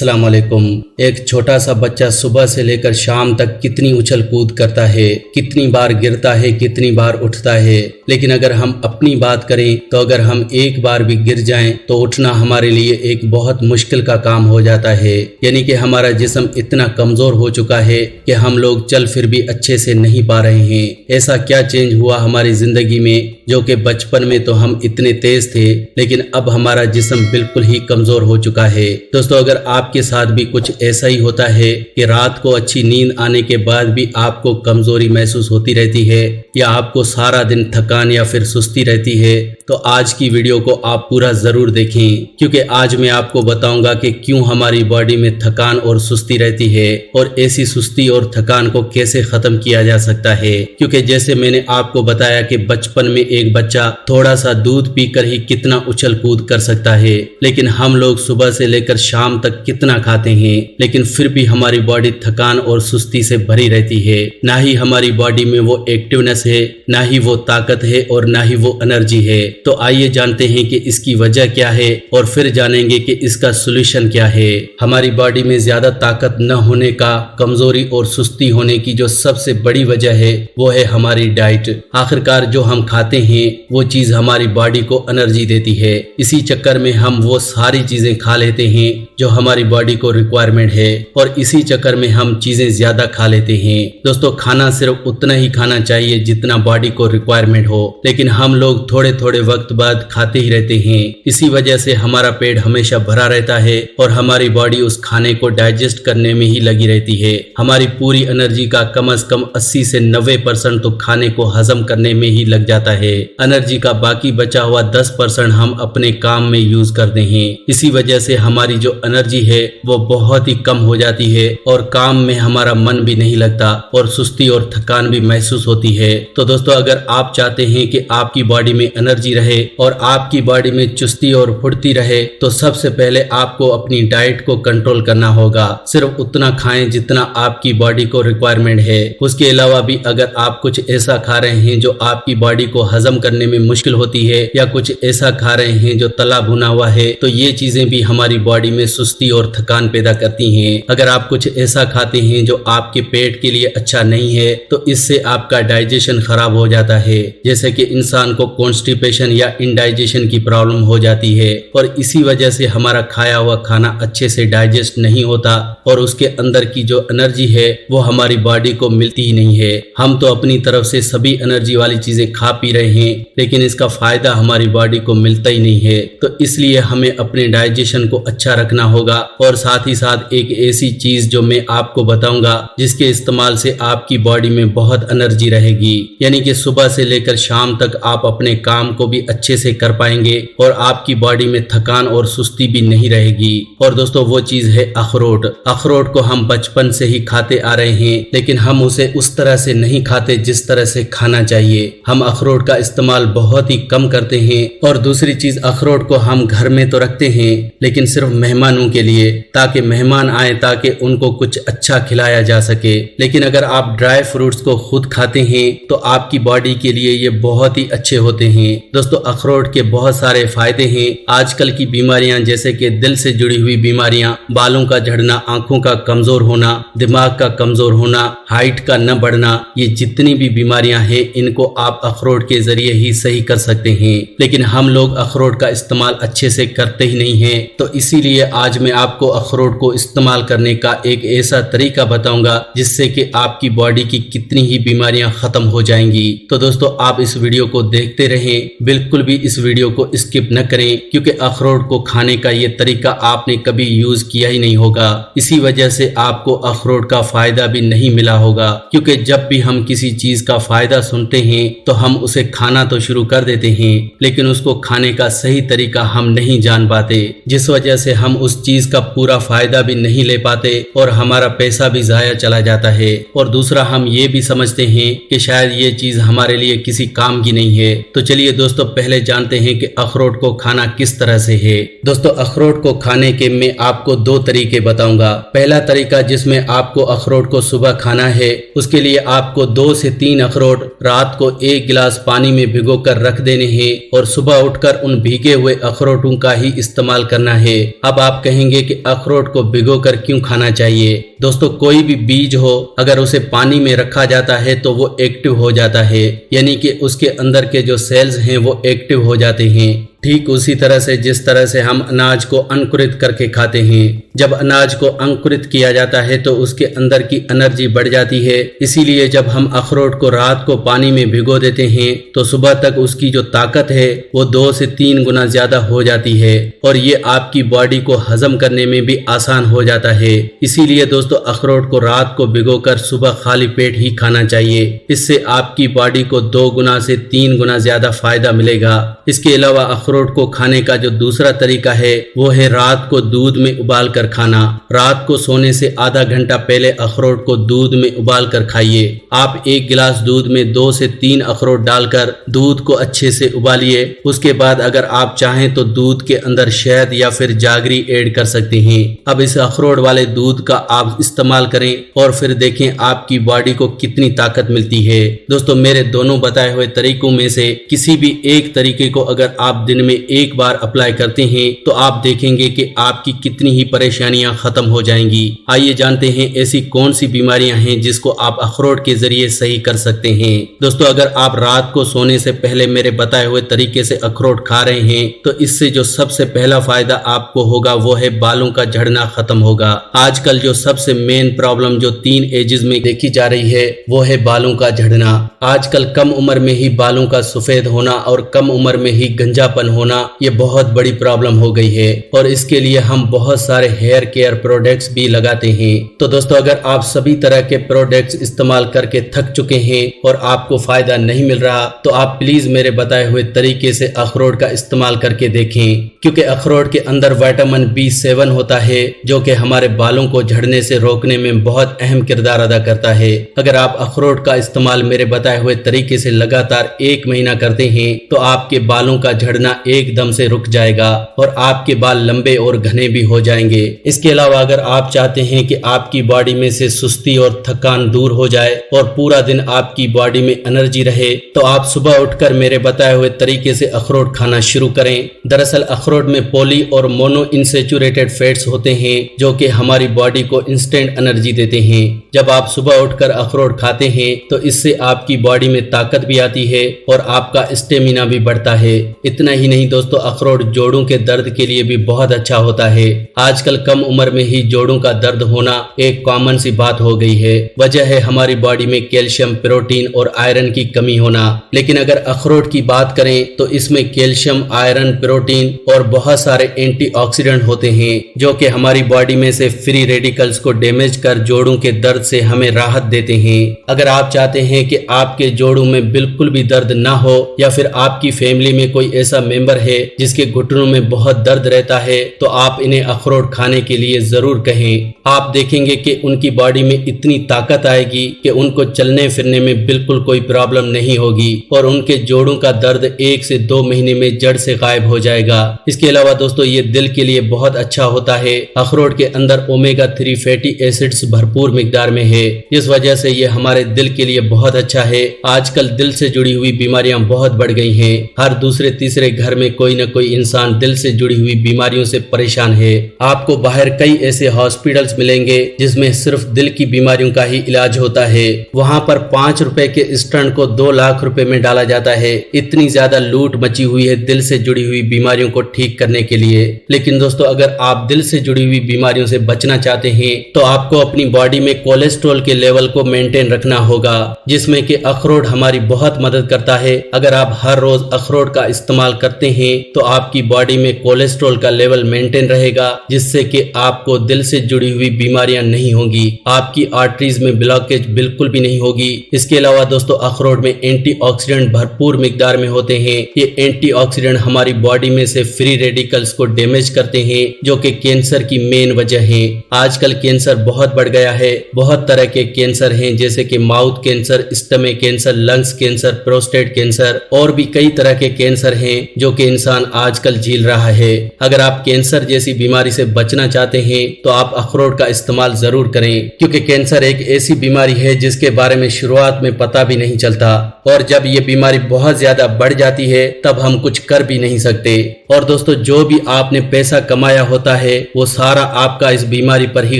अस्सलाम वालेकुम। एक छोटा सा बच्चा सुबह से लेकर शाम तक कितनी उछल कूद करता है, कितनी बार गिरता है, कितनी बार उठता है। लेकिन अगर हम अपनी बात करें तो अगर हम एक बार भी गिर जाएं तो उठना हमारे लिए एक बहुत मुश्किल का काम हो जाता है। यानी कि हमारा जिस्म इतना कमजोर हो चुका है कि हम लोग चल फिर भी अच्छे से नहीं पा रहे हैं। ऐसा क्या चेंज हुआ हमारी जिंदगी में जो कि बचपन में तो हम इतने तेज थे लेकिन अब हमारा जिस्म बिल्कुल ही कमजोर हो चुका है। दोस्तों, अगर आपके साथ भी कुछ ऐसा ही होता है कि रात को अच्छी नींद आने के बाद भी आपको कमजोरी महसूस होती रहती है या आपको सारा दिन थकान या फिर सुस्ती रहती है, तो आज की वीडियो को आप पूरा जरूर देखें, क्योंकि आज मैं आपको बताऊंगा कि क्यों हमारी बॉडी में थकान और सुस्ती रहती है और ऐसी सुस्ती और थकान को कैसे खत्म किया जा सकता है। क्योंकि जैसे मैंने आपको बताया कि बचपन में एक बच्चा थोड़ा सा दूध पीकर ही कितना उछल कूद कर सकता है, लेकिन हम लोग सुबह से लेकर शाम तक कितना खाते हैं लेकिन फिर भी हमारी बॉडी थकान और सुस्ती से भरी रहती है। ना ही हमारी बॉडी में वो एक्टिवनेस है, ना ही वो ताकत है और ना ही वो एनर्जी है। तो आइए जानते हैं कि इसकी वजह क्या है और फिर जानेंगे कि इसका सॉल्यूशन क्या है। हमारी बॉडी में ज्यादा ताकत न होने का, कमजोरी और सुस्ती होने की जो सबसे बड़ी वजह है वो है हमारी डाइट। आखिरकार जो हम खाते हैं वो चीज हमारी बॉडी को एनर्जी देती है। इसी चक्कर में हम वो सारी चीजें खा लेते हैं जो हमारी बॉडी को रिक्वायरमेंट है और इसी चक्कर में हम चीजें ज्यादा खा लेते हैं। दोस्तों, खाना सिर्फ उतना ही खाना चाहिए जितना बॉडी को रिक्वायरमेंट हो, लेकिन हम लोग थोड़े थोड़े वक्त बाद खाते ही रहते हैं। इसी वजह से हमारा पेट हमेशा भरा रहता है और हमारी बॉडी उस खाने को डाइजेस्ट करने में ही लगी रहती है। हमारी पूरी एनर्जी का कम से कम 80 से 90% तो खाने को हजम करने में ही लग जाता है। एनर्जी का बाकी बचा हुआ 10% हम अपने काम में यूज करते हैं। इसी वजह से हमारी जो एनर्जी है वो बहुत ही कम हो जाती है और काम में हमारा मन भी नहीं लगता और सुस्ती और थकान भी महसूस होती है। तो दोस्तों, अगर आप चाहते हैं कि आपकी बॉडी में एनर्जी रहे और आपकी बॉडी में चुस्ती और फुर्ती रहे तो सबसे पहले आपको अपनी डाइट को कंट्रोल करना होगा। सिर्फ उतना खाएं जितना आपकी बॉडी को रिक्वायरमेंट है। उसके अलावा भी अगर आप कुछ ऐसा खा रहे हैं जो आपकी बॉडी को हजम करने में मुश्किल होती है या कुछ ऐसा खा रहे हैं जो तला भुना हुआ है, तो ये चीजें भी हमारी बॉडी में सुस्ती और थकान पैदा करती हैं। अगर आप कुछ ऐसा खाते हैं जो आपके पेट के लिए अच्छा नहीं है तो इससे आपका डाइजेशन खराब हो जाता है। जैसे कि इंसान को कॉन्स्टिपेशन या इंडाइजेशन की प्रॉब्लम हो जाती है और इसी वजह से हमारा खाया हुआ खाना अच्छे से डाइजेस्ट नहीं होता और उसके अंदर की जो एनर्जी है वो हमारी बॉडी को मिलती ही नहीं है। हम तो अपनी तरफ से सभी एनर्जी वाली चीजें खा पी रहे हैं लेकिन इसका फायदा हमारी बॉडी को मिलता ही नहीं है। तो इसलिए हमें अपने डाइजेशन को अच्छा रखना होगा और साथ ही साथ एक ऐसी चीज जो मैं आपको बताऊंगा जिसके इस्तेमाल से आपकी बॉडी में बहुत एनर्जी रहेगी, यानी कि सुबह से लेकर शाम तक आप अपने काम को भी अच्छे से कर पाएंगे और आपकी बॉडी में थकान और सुस्ती भी नहीं रहेगी। और दोस्तों, वो चीज है अखरोट। अखरोट को हम बचपन से ही खाते आ रहे हैं लेकिन हम उसे उस तरह से नहीं खाते जिस तरह से खाना चाहिए। हम अखरोट का इस्तेमाल बहुत ही कम करते हैं और दूसरी चीज, अखरोट को हम घर में तो रखते हैं लेकिन सिर्फ मेहमानों के लिए, ताकि मेहमान आए ताकि उनको कुछ अच्छा खिलाया जा सके। लेकिन अगर आप ड्राई फ्रूट्स को खुद खाते हैं तो आपकी बॉडी के लिए ये बहुत ही अच्छे होते हैं। दोस्तों, अखरोट के बहुत सारे फायदे हैं। आजकल की बीमारियां जैसे कि दिल से जुड़ी हुई बीमारियां, बालों का झड़ना, आंखों का कमजोर होना, दिमाग का कमजोर होना, हाइट का न बढ़ना, ये जितनी भी बीमारियां हैं इनको आप अखरोट के जरिए ही सही कर सकते हैं। लेकिन हम लोग अखरोट का इस्तेमाल अच्छे से करते ही नहीं हैं, तो इसीलिए आज मैं आपको अखरोट को इस्तेमाल करने का एक ऐसा तरीका बताऊंगा जिससे कि आपकी बॉडी की कितनी ही बीमारियां खत्म हो जाएंगी। तो दोस्तों, आप इस वीडियो को देखते रहें, बिल्कुल भी इस वीडियो को स्किप न करें, क्योंकि अखरोट को खाने का ये तरीका आपने कभी यूज किया ही नहीं होगा। इसी वजह से आपको अखरोट का फायदा भी नहीं मिला होगा, क्योंकि जब भी हम किसी चीज का फायदा सुनते हैं तो हम उसे खाना तो शुरू कर देते हैं लेकिन उसको खाने का सही तरीका हम नहीं जान पाते, जिस वजह से हम उस चीज का पूरा फायदा भी नहीं ले पाते और हमारा पैसा भी जाया चला जाता है। और दूसरा, हम ये भी समझते हैं कि शायद ये चीज हमारे लिए किसी काम की नहीं है। तो चलिए दोस्तों, दोस्तों पहले जानते हैं कि अखरोट को खाना किस तरह से है। दोस्तों अखरोट को खाने के मैं आपको दो तरीके बताऊंगा। पहला तरीका जिसमें आपको अखरोट को सुबह खाना है, उसके लिए आपको 2 से 3 अखरोट रात को 1 गिलास पानी में भिगोकर रख देने हैं और सुबह उठकर उन भीगे हुए अखरोटों का ही इस्तेमाल करना है। अब आप कहेंगे कि अखरोट को भिगोकर क्यों खाना चाहिए। दोस्तों कोई भी बीज हो, अगर उसे पानी में रखा जाता है तो वो एक्टिव हो जाता है, यानी कि उसके अंदर के जो सेल्स हैं वो एक्टिव हो जाते हैं। ठीक उसी तरह से जिस तरह से हम अनाज को अंकुरित करके खाते हैं। जब अनाज को अंकुरित किया जाता है तो उसके अंदर की एनर्जी बढ़ जाती है। इसीलिए जब हम अखरोट को रात को पानी में भिगो देते हैं तो सुबह तक उसकी जो ताकत है वो 2 से 3 गुना ज्यादा हो जाती है और ये आपकी बॉडी को हजम करने में भी आसान हो जाता है। इसीलिए दोस्तों अखरोट को रात को भिगोकर सुबह खाली पेट ही खाना चाहिए। इससे आपकी बॉडी को 2 गुना से 3 गुना ज्यादा फायदा मिलेगा। इसके अलावा अखरोट को खाने का जो दूसरा तरीका है वो है रात को दूध में उबाल कर खाना। रात को सोने से आधा घंटा पहले अखरोट को दूध में उबाल कर खाइए। आप 1 गिलास दूध में 2 से 3 अखरोट डालकर दूध को अच्छे से उबालिए। उसके बाद अगर आप चाहें तो दूध के अंदर शहद या फिर जागरी ऐड कर सकते हैं। अब इस अखरोट वाले दूध का आप इस्तेमाल करें और फिर देखें आपकी बॉडी को कितनी ताकत मिलती है। दोस्तों मेरे दोनों बताए हुए तरीकों में से किसी भी एक तरीके को अगर आप दिन में एक बार अप्लाई करते हैं तो आप देखेंगे कि आपकी कितनी ही परेशानियां खत्म हो जाएंगी। आइए जानते हैं ऐसी कौन सी बीमारियां हैं जिसको आप अखरोट के जरिए सही कर सकते हैं। दोस्तों अगर आप रात को सोने से पहले मेरे बताए हुए तरीके से अखरोट खा रहे हैं तो इससे जो सबसे पहला फायदा आपको होगा वो है बालों का झड़ना खत्म होगा। आजकल जो सबसे मेन प्रॉब्लम जो 3 एजेस में देखी जा रही है वो है बालों का झड़ना। आजकल कम उम्र में ही बालों का सफेद होना और कम उम्र में ही गंजापन होना ये बहुत बड़ी प्रॉब्लम हो गई है और इसके लिए हम बहुत सारे हेयर केयर प्रोडक्ट्स भी लगाते हैं। तो दोस्तों अगर आप सभी तरह के प्रोडक्ट्स इस्तेमाल करके थक चुके हैं और आपको फायदा नहीं मिल रहा तो आप प्लीज मेरे बताए हुए तरीके से अखरोट का इस्तेमाल करके देखें, क्योंकि अखरोट के अंदर विटामिन B7 होता है जो कि हमारे बालों को झड़ने से रोकने में बहुत अहम किरदार अदा करता है। अगर आप अखरोट का इस्तेमाल मेरे बताए हुए तरीके से लगातार 1 महीना करते हैं तो आपके बालों का झड़ना एकदम से रुक जाएगा और आपके बाल लंबे और घने भी हो जाएंगे। इसके अलावा अगर आप चाहते हैं कि आपकी बॉडी में से सुस्ती और थकान दूर हो जाए और पूरा दिन आपकी बॉडी में एनर्जी रहे तो आप सुबह उठकर मेरे बताए हुए तरीके से अखरोट खाना शुरू करें। दरअसल अखरोट में पॉली और मोनो इनसेचुरेटेड फैट्स होते हैं जो कि हमारी बॉडी को इंस्टेंट एनर्जी देते हैं। जब आप सुबह उठकर अखरोट खाते हैं तो इससे आपकी बॉडी में ताकत भी आती है और आपका स्टेमिना भी बढ़ता है। इतना ही नहीं दोस्तों अखरोट जोड़ों के दर्द के लिए भी बहुत अच्छा होता है। आजकल कम उम्र में ही जोड़ों का दर्द होना एक कॉमन सी बात हो गई है। वजह है हमारी बॉडी में कैल्शियम, प्रोटीन और आयरन की कमी होना। लेकिन अगर अखरोट की बात करें तो इसमें कैल्शियम, आयरन, प्रोटीन और बहुत सारे एंटीऑक्सीडेंट होते हैं जो कि हमारी बॉडी में से फ्री रेडिकल्स को डैमेज कर जोड़ों के दर्द से हमें राहत देते हैं। अगर आप चाहते हैं कि आपके जोड़ों में बिल्कुल भी दर्द ना हो या फिर आपकी फैमिली में कोई ऐसा मेंबर है जिसके घुटनों में बहुत दर्द रहता है तो आप इन्हें अखरोट खाने के लिए जरूर कहें। आप देखेंगे कि उनकी बॉडी में इतनी ताकत आएगी कि उनको चलने फिरने में बिल्कुल कोई प्रॉब्लम नहीं होगी और उनके जोड़ों का दर्द 1 से 2 महीने में जड़ से गायब हो जाएगा। इसके अलावा दोस्तों ये दिल के लिए बहुत अच्छा होता है। अखरोट के अंदर ओमेगा 3 फैटी एसिड्स भरपूर मिकदार में है, इस वजह से ये हमारे दिल के लिए बहुत अच्छा है। आजकल दिल से जुड़ी हुई बीमारियां बहुत बढ़ गई हैं। हर दूसरे तीसरे घर में कोई न कोई इंसान दिल से जुड़ी हुई बीमारियों से परेशान है। आपको बाहर कई ऐसे हॉस्पिटल्स मिलेंगे जिसमें सिर्फ दिल की बीमारियों का ही इलाज होता है। वहां पर 5 रुपए के स्टंट को 2 लाख रुपए में डाला जाता है। इतनी ज्यादा लूट मची हुई है दिल से जुड़ी हुई बीमारियों को ठीक करने के लिए। लेकिन दोस्तों अगर आप दिल से जुड़ी हुई बीमारियों से बचना चाहते हैं तो आपको अपनी बॉडी में कोलेस्ट्रॉल के लेवल को मेंटेन रखना होगा, जिसमें कि अखरोट हमारी बहुत मदद करता है। अगर आप हर रोज अखरोट का इस्तेमाल करते रखते हैं तो आपकी बॉडी में कोलेस्ट्रॉल का लेवल मेंटेन रहेगा, जिससे कि आपको दिल से जुड़ी हुई बीमारियां नहीं होंगी, आपकी आर्टरीज में ब्लॉकेज बिल्कुल भी नहीं होगी। इसके अलावा दोस्तों अखरोट में एंटीऑक्सीडेंट भरपूर मिकदार में होते हैं। ये एंटीऑक्सीडेंट हमारी बॉडी में से फ्री रेडिकल्स को डैमेज करते हैं, जो कि कैंसर की मेन वजह है। आजकल कैंसर बहुत बढ़ गया है, बहुत तरह के कैंसर हैं, जैसे कि mouth cancer, stomach cancer, lungs cancer, prostate cancer और भी कई तरह के कैंसर हैं जो कि इंसान आजकल झेल रहा है। अगर आप कैंसर जैसी बीमारी से बचना चाहते हैं तो आप अखरोट का इस्तेमाल जरूर करें, क्योंकि कैंसर एक ऐसी बीमारी है जिसके बारे में शुरुआत में पता भी नहीं चलता, और जब ये बीमारी बहुत ज्यादा बढ़ जाती है तब हम कुछ कर भी नहीं सकते। और दोस्तों जो भी आपने पैसा कमाया होता है वो सारा आपका इस बीमारी पर ही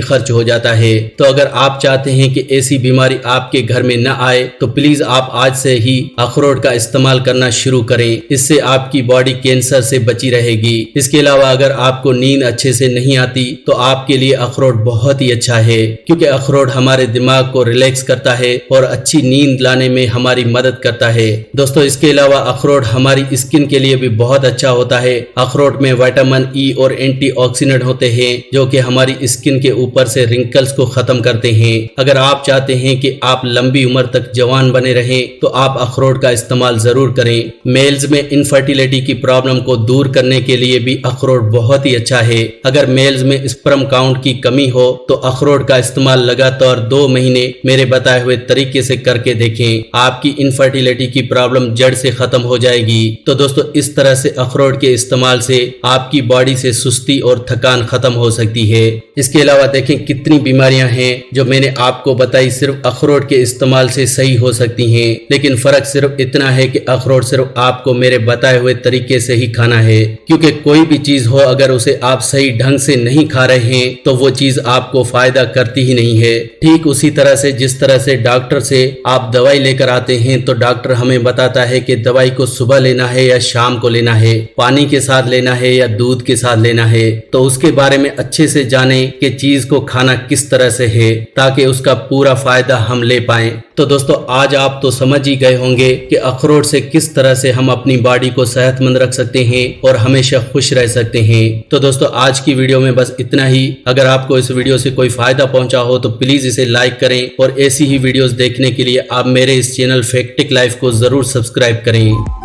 खर्च हो जाता है। तो अगर आप चाहते हैं कि ऐसी बीमारी आपके घर में न आए तो प्लीज आप आज से ही अखरोट का इस्तेमाल करना शुरू करें, इससे आपकी बॉडी कैंसर से बची रहेगी। इसके अलावा अगर आपको नींद अच्छे से नहीं आती तो आपके लिए अखरोट बहुत ही अच्छा है, क्योंकि अखरोट हमारे दिमाग को रिलैक्स करता है और अच्छी नींद लाने में हमारी मदद करता है। दोस्तों इसके अलावा अखरोट हमारी स्किन के लिए भी बहुत अच्छा होता है। अखरोट में विटामिन ई और एंटीऑक्सीडेंट होते हैं जो कि हमारी स्किन के ऊपर से रिंकल्स को खत्म करते हैं। अगर आप चाहते हैं कि आप लंबी उम्र तक जवान बने रहें तो आप अखरोट का इस्तेमाल जरूर करें। मेल्स में इनफर्टिलिटी की प्रॉब्लम को दूर करने के लिए भी अखरोट बहुत ही अच्छा है। अगर मेल्स में स्पर्म काउंट की कमी हो तो अखरोट का इस्तेमाल लगातार 2 महीने मेरे बताए हुए तरीके से करके देखें, आपकी इनफर्टिलिटी की प्रॉब्लम जड़ से खत्म हो जाएगी। तो दोस्तों इस तरह से अखरोट के इस्तेमाल से आपकी बॉडी से सुस्ती और थकान खत्म हो सकती है। इसके अलावा देखें कितनी बीमारियां हैं जो मैंने आपको बताई सिर्फ अखरोट के इस्तेमाल से सही हो सकती हैं, लेकिन फर्क सिर्फ इतना है कि अखरोट सिर्फ आपको मेरे बताए हुए तरीके से ही खाना है, क्योंकि कोई भी चीज हो अगर उसे आप सही ढंग से नहीं खा रहे हैं तो वो चीज आपको फायदा करती ही नहीं है। ठीक उसी तरह से जिस तरह से डॉक्टर से आप दवाई लेकर आते हैं तो डॉक्टर हमें बताता है कि दवाई को सुबह लेना है या शाम को लेना है, पानी के साथ लेना है या दूध के साथ लेना है, तो उसके बारे में अच्छे से जाने कि चीज को खाना किस तरह से है ताकि उसका पूरा फायदा हम ले पाएं। तो दोस्तों आज आप तो समझ ही गए होंगे कि अखरोट से किस तरह से हम अपनी बॉडी को सेहतमंद रख सकते हैं और हमेशा खुश रह सकते हैं। तो दोस्तों आज की वीडियो में बस इतना ही। अगर आपको इस वीडियो से कोई फायदा पहुंचा हो तो प्लीज इसे लाइक करें और ऐसी ही वीडियोस देखने के लिए आप मेरे इस चैनल फैक्टिक लाइफ को जरूर सब्सक्राइब करें।